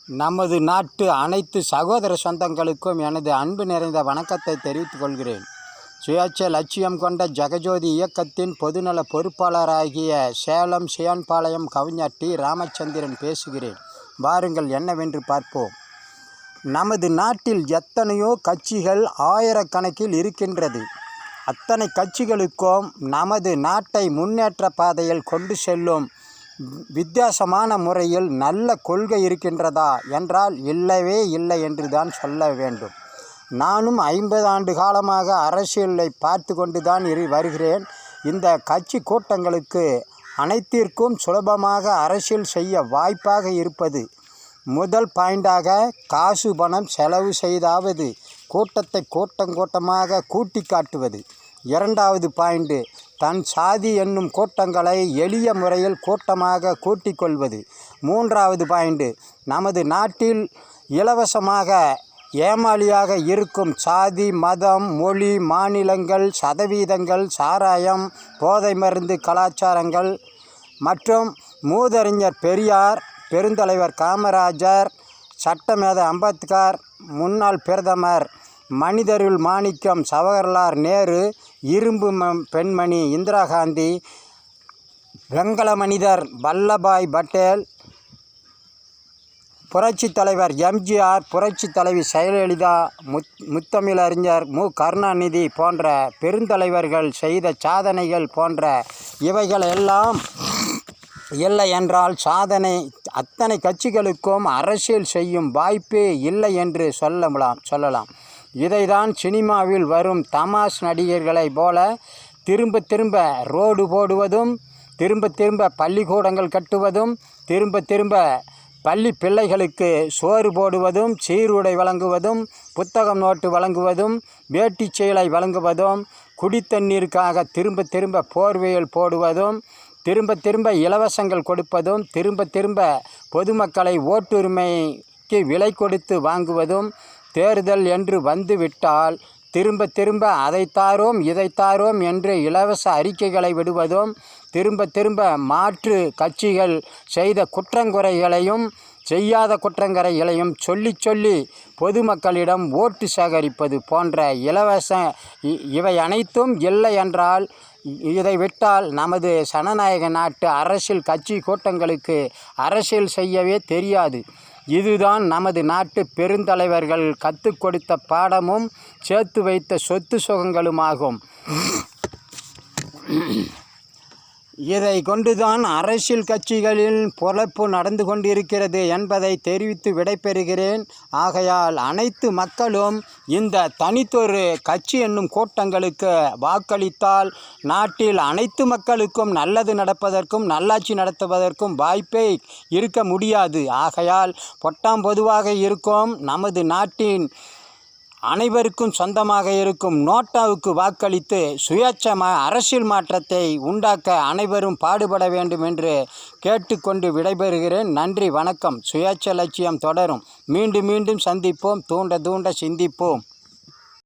நமது நாட்டு அனைத்து சகோதர சொந்தங்களுக்கும் எனது அன்பு நிறைந்த வணக்கத்தை தெரிவித்துக் கொள்கிறேன். சுயேட்சை லட்சியம் கொண்ட ஜெகஜோதி இயக்கத்தின் பொதுநல பொறுப்பாளராகிய சேலம் சியான்பாளையம் கவிஞர் டி. ராமச்சந்திரன் பேசுகிறேன். வாருங்கள் என்னவென்று பார்ப்போம். நமது நாட்டில் எத்தனையோ கட்சிகள் ஆயிரக்கணக்கில் இருக்கின்றது. அத்தனை கட்சிகளுக்கும் நமது நாட்டை முன்னேற்ற பாதையில் கொண்டு செல்லும் வித்தியாசமான முறையில் நல்ல கொள்கை இருக்கின்றதா என்றால் இல்லவே இல்லை என்று தான் சொல்ல வேண்டும். நானும் 50 ஆண்டு காலமாக அரசியலை பார்த்து கொண்டு தான் வருகிறேன். இந்த கட்சி கூட்டங்களுக்கு அனைத்திற்கும் சுலபமாக அரசியல் செய்ய வாய்ப்பாக இருப்பது முதல் பாயிண்டாக காசு பணம் செலவு செய்தாவது கூட்டத்தை கூட்டமாக கூட்டி காட்டுவது. இரண்டாவது பாயிண்டு தன் சாதி என்னும் கூட்டங்களை எளிய முறையில் கூட்டமாக கூட்டிக் கொள்வது. மூன்றாவது பாயிண்டு நமது நாட்டில் இலவசமாக ஏமாளியாக இருக்கும் சாதி மதம் மொழி மாநிலங்கள் சதவீதங்கள் சாராயம் போதை மருந்து கலாச்சாரங்கள் மற்றும் மூதறிஞர் பெரியார் பெருந்தலைவர் காமராஜர் சட்டமேதை அம்பேத்கர் முன்னாள் பிரதமர் மனிதருள் மாணிக்கம் ஜவஹர்லால் நேரு இரும்பு பெண்மணி இந்திரா காந்தி வெங்கல மனிதர் வல்லபாய் பட்டேல் புரட்சி தலைவர் எம்ஜிஆர் புரட்சி தலைவி ஜெயலலிதா முத்தமிழறிஞர் மு. கருணாநிதி போன்ற பெருந்தலைவர்கள் செய்த சாதனைகள் போன்ற இவைகளெல்லாம் இல்லை என்றால் சாதனை அத்தனை கட்சிகளுக்கும் அரசியல் செய்யும் வாய்ப்பே இல்லை என்று சொல்லலாம். இதைதான் சினிமாவில் வரும் தமாஷ் நடிகர்களைப் போல திரும்ப ரோடு போடுவதும் திரும்ப பள்ளிக்கூடங்கள் கட்டுவதும் திரும்ப பள்ளி பிள்ளைகளுக்கு சோறு போடுவதும் சீருடை வழங்குவதும் புத்தகம் நோட்டு வழங்குவதும் வேட்டி சேலை வழங்குவதும் குடித்தண்ணீருக்காக திரும்ப போர்வையில் போடுவதும் திரும்ப இலவசங்கள் கொடுப்பதும் திரும்ப பொதுமக்களை ஓட்டுரிமைக்கு விலை கொடுத்து வாங்குவதும் தேர்தல் என்று வந்துவிட்டால் திரும்ப அதை தாரோம் இதை தாரோம் என்று இலவச அறிக்கைகளை விடுவதும் திரும்ப மாற்று கட்சிகள் செய்த குற்றங்குறைகளையும் செய்யாத குற்றங்குறைகளையும் சொல்லி பொதுமக்களிடம் ஓட்டு சேகரிப்பது போன்ற இவை அனைத்தும் இல்லை என்றால் இதை விட்டால் நமது ஜனநாயக நாட்டு அரசியல் கட்சி கூட்டங்களுக்கு அரசியல் செய்யவே தெரியாது. இதுதான் நமது நாட்டு பெருந்தலைவர்கள் கற்றுக் கொடுத்த பாடமும் சேர்த்து வைத்த சொத்து சுகங்களுமாகும். இதை கொண்டுதான் அரசியல் கட்சிகளில் பொழப்பு நடந்து கொண்டிருக்கிறது என்பதை தெரிவித்து விடைபெறுகிறேன். ஆகையால் அனைத்து மக்களும் இந்த தனித்தொரு கட்சி என்னும் கூட்டங்களுக்கு வாக்களித்தால் நாட்டில் அனைத்து மக்களுக்கும் நல்லது நடப்பதற்கும் நல்லாட்சி நடத்துவதற்கும் வாய்ப்பே இருக்க முடியாது. ஆகையால் பொதுவாக இருக்கும் நமது நாட்டின் அனைவருக்கும் சொந்தமாக இருக்கும் நோட்டாவுக்கு வாக்களித்து சுயேட்சை அரசியல் மாற்றத்தை உண்டாக்க அனைவரும் பாடுபட வேண்டும் என்று கேட்டுக்கொண்டு விடைபெறுகிறேன். நன்றி, வணக்கம். சுயேட்சை லட்சியம் தொடரும். மீண்டும் சந்திப்போம். தூண்ட சிந்திப்போம்.